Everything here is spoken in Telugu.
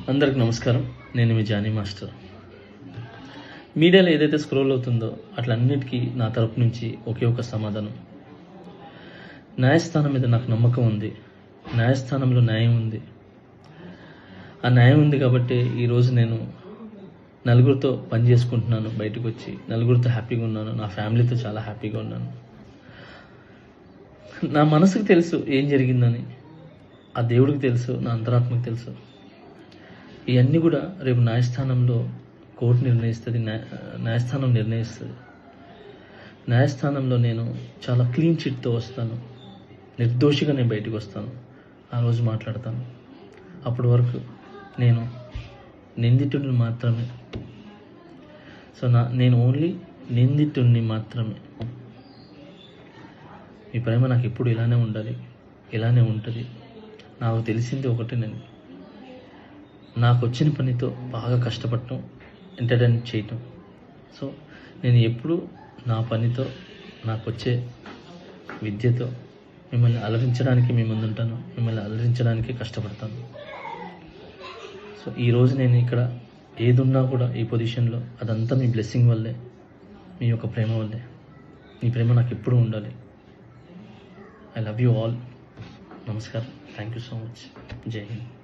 అందరికి నమస్కారం. నేను మీ జానీ మాస్టర్. మీడియాలో ఏదైతే స్క్రోల్ అవుతుందో అట్లన్నిటికీ నా తరపు నుంచి ఒకే ఒక సమాధానం. న్యాయస్థానం మీద నాకు నమ్మకం ఉంది. న్యాయస్థానంలో న్యాయం ఉంది. ఆ న్యాయం ఉంది కాబట్టి ఈరోజు నేను నలుగురితో పని చేసుకుంటున్నాను. బయటకు వచ్చి నలుగురితో హ్యాపీగా ఉన్నాను. నా ఫ్యామిలీతో చాలా హ్యాపీగా ఉన్నాను. నా మనసుకు తెలుసు ఏం జరిగిందని. ఆ దేవుడికి తెలుసు, నా అంతరాత్మకు తెలుసు. ఇవన్నీ కూడా రేపు న్యాయస్థానంలో కోర్టు నిర్ణయిస్తుంది, న్యాయస్థానం నిర్ణయిస్తుంది. న్యాయస్థానంలో నేను చాలా క్లీన్ చిట్తో వస్తాను. నిర్దోషిగా నేను బయటకు వస్తాను. ఆ రోజు మాట్లాడతాను. అప్పటి వరకు నేను నిందితుడిని మాత్రమే. సో నేను ఓన్లీ నిందితుడిని మాత్రమే. మీ ప్రేమ నాకు ఎప్పుడు ఇలానే ఉండాలి, ఇలానే ఉంటుంది. నాకు తెలిసింది ఒకటి, నాకు వచ్చిన పనితో బాగా కష్టపడటం, ఎంటర్టైన్ చేయటం. సో నేను ఎప్పుడు నా పనితో, నాకు వచ్చే విద్యతో మిమ్మల్ని అలరించడానికి మీ ముందుంటాను. మిమ్మల్ని అలరించడానికి కష్టపడతాను. సో ఈరోజు నేను ఇక్కడ ఏదున్నా కూడా ఈ పొజిషన్లో అదంతా మీ బ్లెస్సింగ్ వల్లే, మీ యొక్క ప్రేమ వల్లే. మీ ప్రేమ నాకు ఎప్పుడూ ఉండాలి. I love you all. నమస్కారం. Thank you so much. జై హింద్.